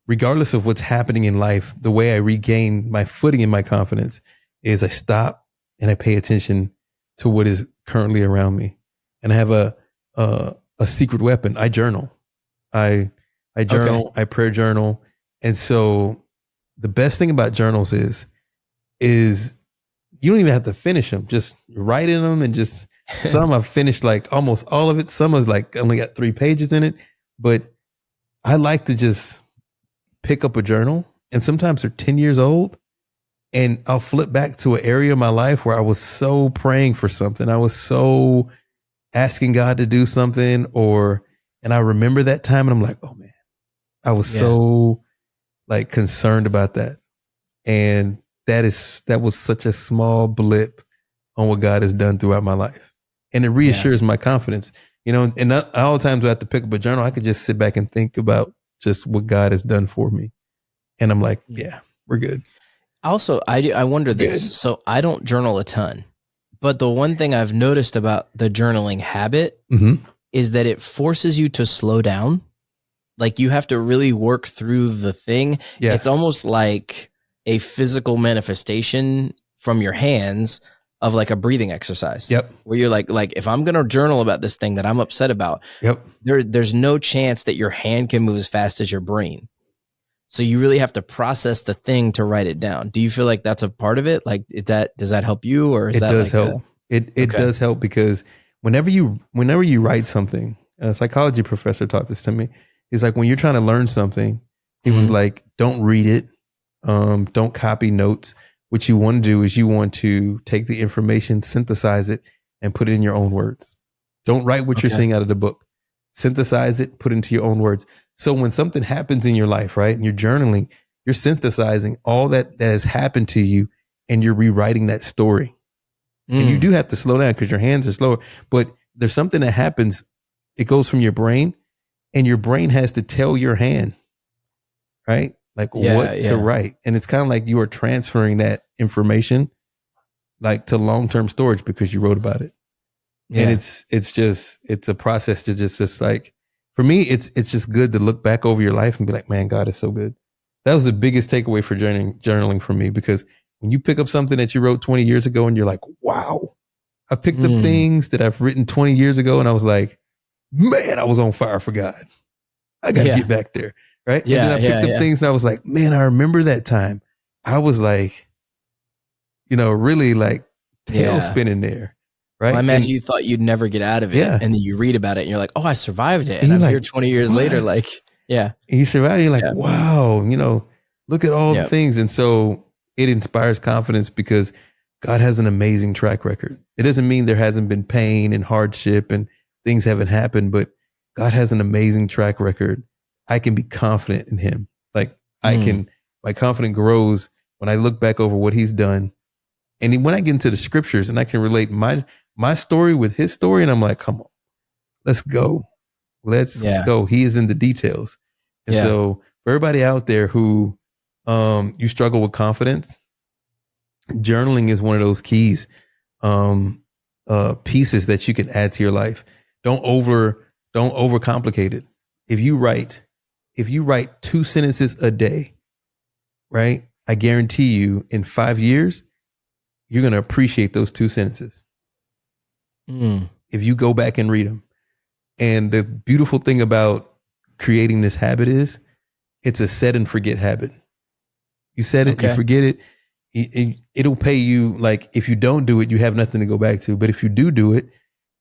regardless of what's happening in life, the way I regain my footing in my confidence is I stop and I pay attention to what is currently around me. And I have a secret weapon. I journal. I journal, I prayer journal. And so the best thing about journals is you don't even have to finish them. Just write in them and just some I've finished like almost all of it. Some is like only got 3 pages in it, but I like to just pick up a journal and sometimes they're 10 years old and I'll flip back to an area of my life where I was so praying for something. I was so asking God to do something and I remember that time and I'm like, oh man, I was so like concerned about that. And that was such a small blip on what God has done throughout my life. And it reassures my confidence, and not all the times I have to pick up a journal, I could just sit back and think about just what God has done for me. And I'm like, yeah, we're good. Also, I wonder this. So I don't journal a ton, but the one thing I've noticed about the journaling habit is that it forces you to slow down. Like you have to really work through the thing. Yeah. It's almost like a physical manifestation from your hands of like a breathing exercise. Yep. Where you're like if I'm going to journal about this thing that I'm upset about, there's no chance that your hand can move as fast as your brain. So you really have to process the thing to write it down. Do you feel like that's a part of it? Like does that help you or is that does help? It does help because whenever you write something, a psychology professor taught this to me. He's like, when you're trying to learn something, he was like, don't read it. Don't copy notes. What you want to do is you want to take the information, synthesize it, and put it in your own words. Don't write what you're seeing out of the book. Synthesize it, put it into your own words. So when something happens in your life, right, and you're journaling, you're synthesizing all that has happened to you, and you're rewriting that story. And you do have to slow down because your hands are slower. But there's something that happens. It goes from your brain, and your brain has to tell your hand, right? Like what to write. And it's kind of like you are transferring that information like to long-term storage because you wrote about it. Yeah. And it's a process to just like, for me, it's just good to look back over your life and be like, man, God is so good. That was the biggest takeaway for journaling for me, because when you pick up something that you wrote 20 years ago and you're like, wow, I picked up things that I've written 20 years ago. And I was like, man, I was on fire for God. I got to get back there. Right. Yeah, and then I picked up things and I was like, man, I remember that time. I was like, really like tail spinning there. Right. Well, I imagine you thought you'd never get out of it. Yeah. And then you read about it and you're like, oh, I survived it. And I'm here 20 years later. Like, and you survived. And you're like, wow, look at all the things. And so it inspires confidence because God has an amazing track record. It doesn't mean there hasn't been pain and hardship and things haven't happened, but God has an amazing track record. I can be confident in him. Like my confidence grows when I look back over what he's done. And when I get into the scriptures and I can relate my story with his story, and I'm like, come on, let's go. Let's go. He is in the details. And so for everybody out there who you struggle with confidence, journaling is one of those keys, pieces that you can add to your life. Don't overcomplicate it. If you write 2 sentences a day, right? I guarantee you in 5 years, you're going to appreciate those 2 sentences. If you go back and read them. And the beautiful thing about creating this habit is it's a set and forget habit. You set it, you forget it. It'll pay you. Like if you don't do it, you have nothing to go back to. But if you do it,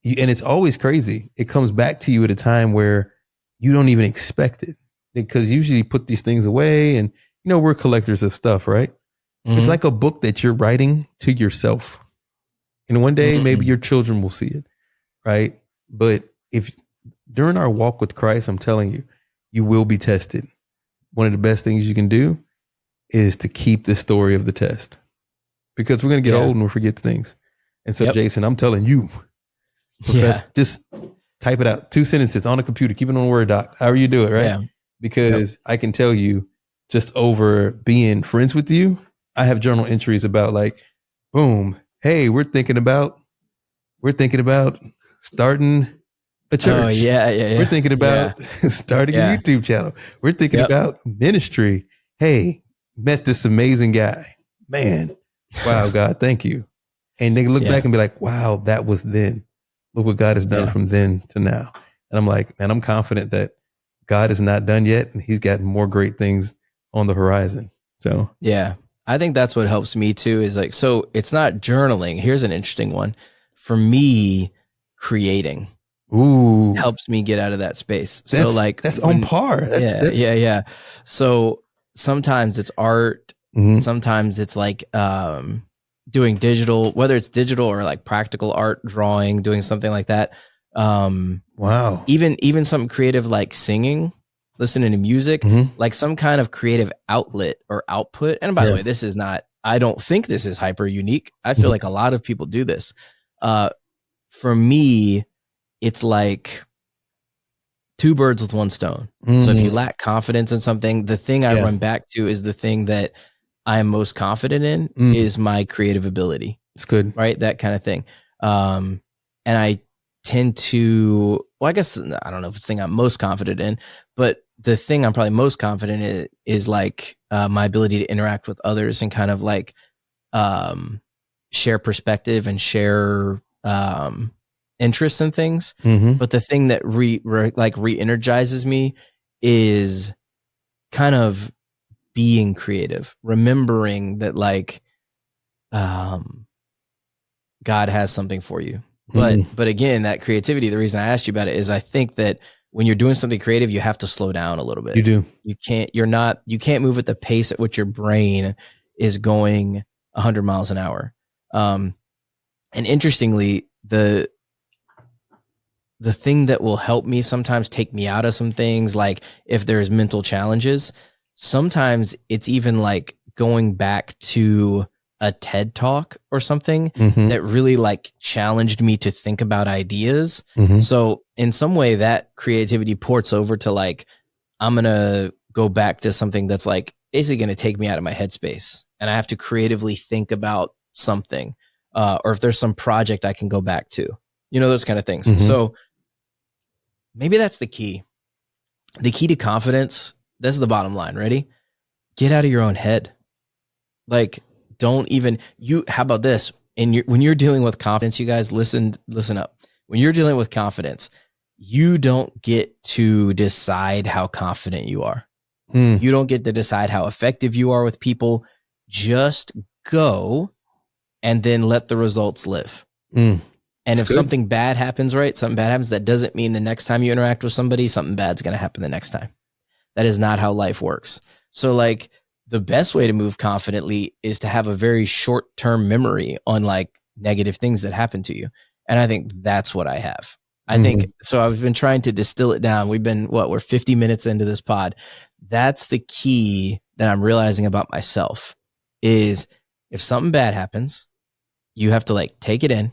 and it's always crazy, it comes back to you at a time where you don't even expect it, because usually you put these things away, and we're collectors of stuff, right? It's like a book that you're writing to yourself. And one day maybe your children will see it, right? But if during our walk with Christ, I'm telling you, you will be tested. One of the best things you can do is to keep the story of the test, because we're going to get old and we'll forget things. And so, Jason, I'm telling you, just type it out. 2 sentences on a computer, keep it on a Word doc, however you do it, right? Because I can tell you, just over being friends with you, I have journal entries about like, boom, hey, we're thinking about starting a church. Oh, yeah. We're thinking about starting a YouTube channel. We're thinking about ministry. Hey, met this amazing guy. Man, wow, God, thank you. And they look back and be like, wow, that was then. Look what God has done from then to now. And I'm like, man, I'm confident that God is not done yet, and he's got more great things on the horizon. So, I think that's what helps me too, is like, so it's not journaling. Here's an interesting one. For me, creating helps me get out of that space. So like that's on par. That's So sometimes it's art. Sometimes it's like doing digital, whether it's digital or like practical art, drawing, doing something like that. Wow. Even something creative like singing, listening to music, like some kind of creative outlet or output. And by the way, I don't think this is hyper unique. I feel like a lot of people do this. For me, it's like 2 birds with 1 stone. So if you lack confidence in something, the thing I run back to is the thing that I am most confident in is my creative ability. It's good. Right? That kind of thing. And I tend to, well, I guess, I don't know if it's the thing I'm most confident in, but the thing I'm probably most confident in is like my ability to interact with others and kind of like share perspective and share interests in things. But the thing that re-energizes me is kind of being creative, remembering that like God has something for you. But again, that creativity, the reason I asked you about it is I think that when you're doing something creative, you have to slow down a little bit. You do. You can't move at the pace at which your brain is going 100 miles an hour. And interestingly, the thing that will help me sometimes take me out of some things, like if there's mental challenges, sometimes it's even like going back to a TED talk or something that really like challenged me to think about ideas. So in some way that creativity ports over to like, I'm going to go back to something that's like basically going to take me out of my headspace, and I have to creatively think about something, or if there's some project I can go back to, those kind of things. So maybe that's the key to confidence. This is the bottom line. Ready? Get out of your own head. Like, don't even how about this? When you're dealing with confidence, you guys listen up. When you're dealing with confidence, you don't get to decide how confident you are. You don't get to decide how effective you are with people. Just go and then let the results live. And if something bad happens, that doesn't mean the next time you interact with somebody, something bad's going to happen the next time. That is not how life works. So like, the best way to move confidently is to have a very short-term memory on like negative things that happen to you. And I think that's what I have. I think so. I've been trying to distill it down. We're 50 minutes into this pod. That's the key that I'm realizing about myself is if something bad happens, you have to like take it in.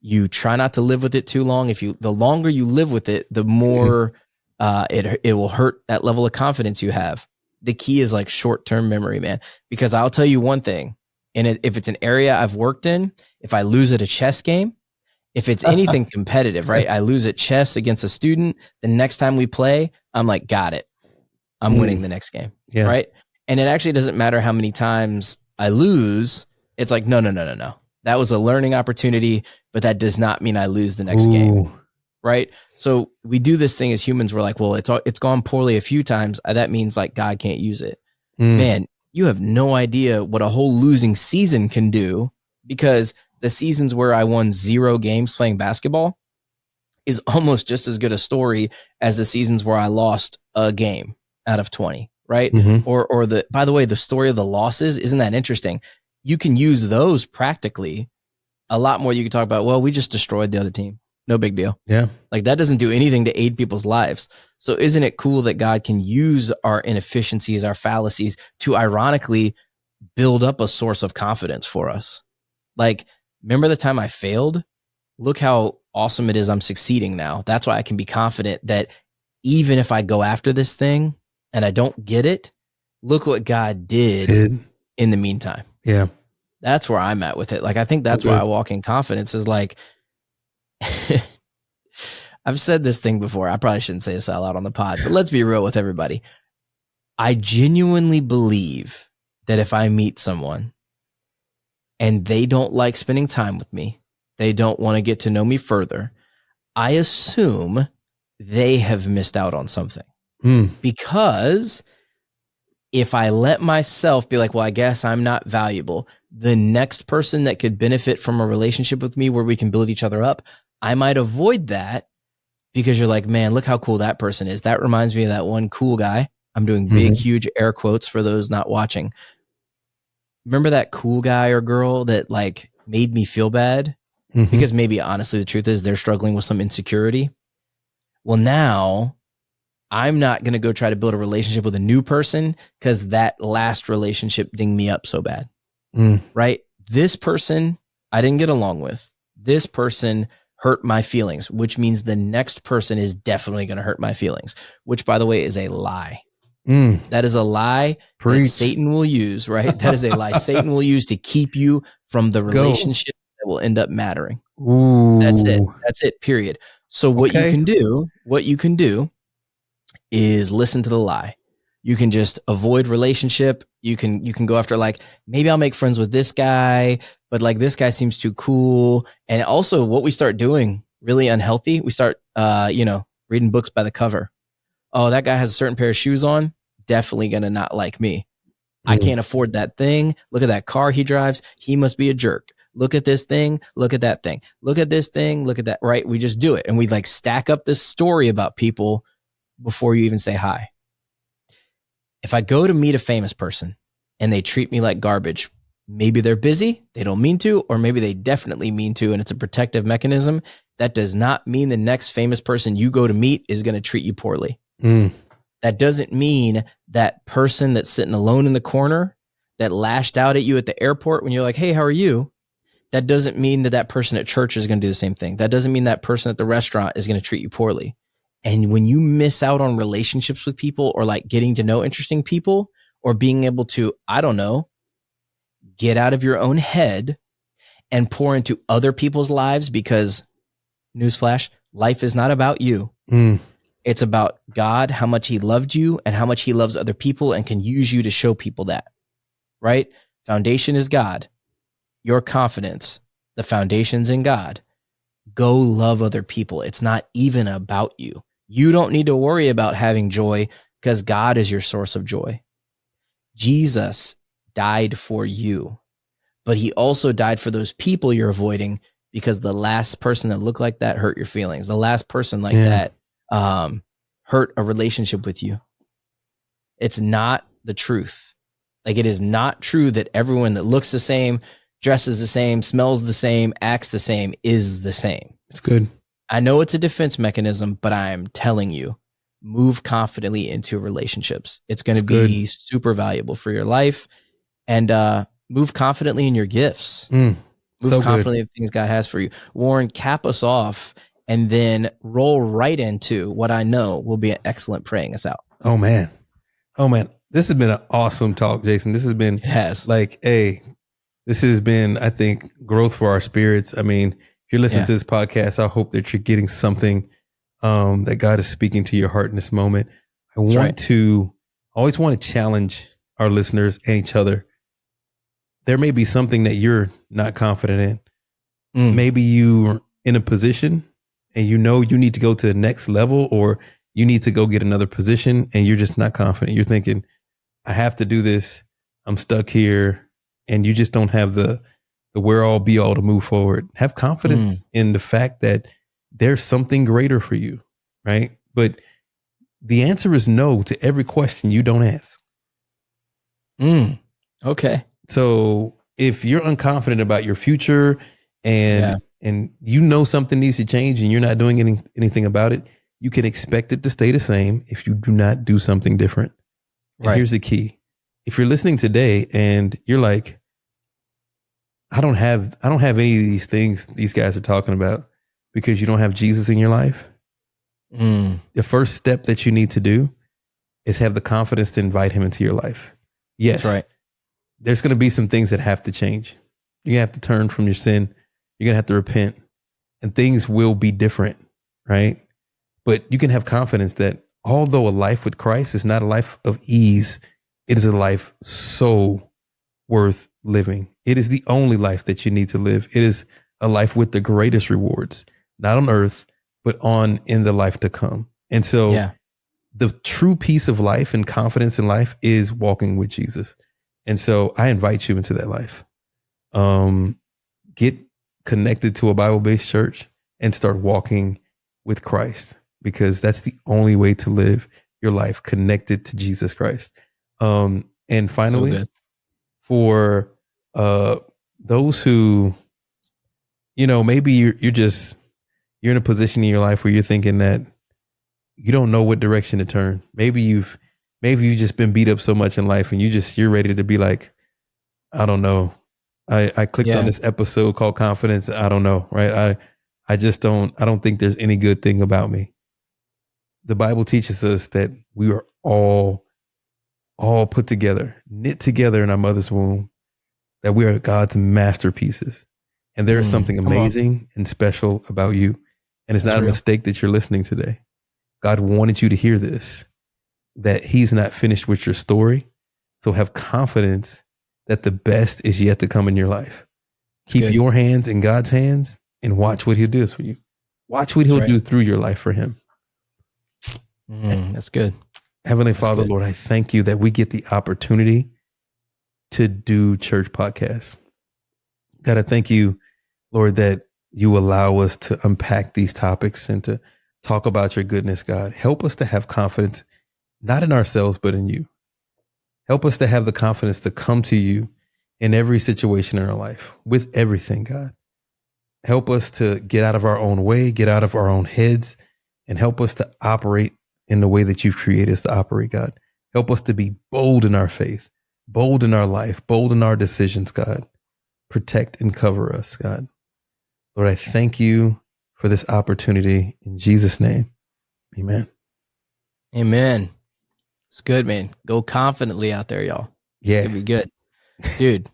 You try not to live with it too long. The longer you live with it, the more it will hurt that level of confidence you have. The key is like short-term memory, man, because I'll tell you one thing. And if it's an area I've worked in, if I lose at a chess game, if it's anything competitive, right? I lose at chess against a student. The next time we play, I'm like, got it. I'm winning the next game, right? And it actually doesn't matter how many times I lose. It's like, no. That was a learning opportunity, but that does not mean I lose the next game, right? So we do this thing as humans. We're like, well, it's gone poorly a few times. That means like God can't use it. Man, you have no idea what a whole losing season can do, because the seasons where I won 0 games playing basketball is almost just as good a story as the seasons where I lost a game out of 20, right? Or by the way, the story of the losses, isn't that interesting? You can use those practically a lot more. You can talk about, well, we just destroyed the other team. No big deal. Yeah. Like that doesn't do anything to aid people's lives. So isn't it cool that God can use our inefficiencies, our fallacies to ironically build up a source of confidence for us? Like, remember the time I failed? Look how awesome it is I'm succeeding now. That's why I can be confident that even if I go after this thing and I don't get it, look what God did in the meantime. Yeah. That's where I'm at with it. Like, I think that's why I walk in confidence is like, I've said this thing before. I probably shouldn't say this out loud on the pod, but let's be real with everybody. I genuinely believe that if I meet someone and they don't like spending time with me, they don't want to get to know me further, I assume they have missed out on something. Because if I let myself be like, well, I guess I'm not valuable, the next person that could benefit from a relationship with me where we can build each other up, I might avoid that because you're like, man, look how cool that person is. That reminds me of that one cool guy. I'm doing big, huge air quotes for those not watching. Remember that cool guy or girl that like made me feel bad? Because maybe honestly, the truth is they're struggling with some insecurity. Well, now I'm not going to go try to build a relationship with a new person because that last relationship dinged me up so bad, right? This person I didn't get along with. This person hurt my feelings, which means the next person is definitely going to hurt my feelings, which by the way is a lie. That is a lie that Satan will use, right? That is a lie Satan will use to keep you from the relationship that will end up mattering. That's it. That's it, period. So what you can do is listen to the lie. You can just avoid relationship. You can go after like, maybe I'll make friends with this guy, but like this guy seems too cool. And also what we start doing really unhealthy, we start reading books by the cover. Oh, that guy has a certain pair of shoes on, definitely gonna not like me. I can't afford that thing. Look at that car he drives. He must be a jerk. Look at this thing. Look at that thing. Look at this thing. Look at that. Right? We just do it. And we like stack up this story about people before you even say hi. If I go to meet a famous person and they treat me like garbage, maybe they're busy, they don't mean to, or maybe they definitely mean to, and it's a protective mechanism. That does not mean the next famous person you go to meet is going to treat you poorly. That doesn't mean that person that's sitting alone in the corner that lashed out at you at the airport when you're like, hey, how are you? That doesn't mean that person at church is going to do the same thing. That doesn't mean that person at the restaurant is going to treat you poorly. And when you miss out on relationships with people or like getting to know interesting people or being able to, I don't know, get out of your own head and pour into other people's lives, because newsflash, life is not about you. It's about God, how much he loved you and how much he loves other people and can use you to show people that, right? Foundation is God. Your confidence, the foundation's in God. Go love other people. It's not even about you. You don't need to worry about having joy because God is your source of joy. Jesus died for you, but he also died for those people you're avoiding because the last person that looked like that hurt your feelings. The last person like that hurt a relationship with you. It's not the truth. Like, it is not true that everyone that looks the same, dresses the same, smells the same, acts the same, is the same. It's good. I know it's a defense mechanism, but I'm telling you, move confidently into relationships. It's going to be super valuable for your life, and move confidently in your gifts. Move confidently in things God has for you. Warren, cap us off and then roll right into what I know will be an excellent praying us out. Oh man. This has been an awesome talk, Jason. This has been this has been, I think, growth for our spirits. I mean, if you're listening to this podcast, I hope that you're getting something that God is speaking to your heart in this moment. I always want to challenge our listeners and each other. There may be something that you're not confident in. Maybe you're in a position and you know you need to go to the next level, or you need to go get another position and you're just not confident. You're thinking, I have to do this. I'm stuck here. And you just don't have the where all be all to move forward. Have confidence in the fact that there's something greater for you, right? But the answer is no to every question you don't ask. Okay. So if you're unconfident about your future and you know something needs to change and you're not doing anything about it, you can expect it to stay the same if you do not do something different. And here's the key. If you're listening today and you're like, I don't have any of these things these guys are talking about, because you don't have Jesus in your life, the first step that you need to do is have the confidence to invite him into your life. Yes. That's right. There's going to be some things that have to change. You're going to have to turn from your sin. You're going to have to repent, and things will be different, right? But you can have confidence that although a life with Christ is not a life of ease, it is a life so worth living. It is the only life that you need to live. It is a life with the greatest rewards, not on earth, but in the life to come. And so the true peace of life and confidence in life is walking with Jesus. And so I invite you into that life. Get connected to a Bible-based church and start walking with Christ, because that's the only way to live your life connected to Jesus Christ. And finally, for those who, maybe you're in a position in your life where you're thinking that you don't know what direction to turn. Maybe you've just been beat up so much in life and you're ready to be like, I don't know. I clicked on this episode called Confidence. I don't know. Right. I don't think there's any good thing about me. The Bible teaches us that we are all put together, knit together in our mother's womb, that we are God's masterpieces. And there is something amazing and special about you. And it's not a mistake that you're listening today. God wanted you to hear this, that he's not finished with your story. So have confidence that the best is yet to come in your life. Keep your hands in God's hands and watch what he'll do for you. Watch what he'll do through your life for him. That's good. Heavenly Father, Lord, I thank you that we get the opportunity to do church podcasts. God, I thank you, Lord, that you allow us to unpack these topics and to talk about your goodness, God. Help us to have confidence, not in ourselves, but in you. Help us to have the confidence to come to you in every situation in our life, with everything, God. Help us to get out of our own way, get out of our own heads, and help us to operate in the way that you've created us to operate, God. Help us to be bold in our faith, bold in our life, bold in our decisions, God. Protect and cover us, God. Lord, I thank you for this opportunity. In Jesus' name, amen. Amen. It's good, man. Go confidently out there, y'all. It's gonna be good. Dude,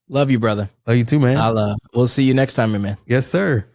love you, brother. Love you too, man. We'll see you next time, man. Yes, sir.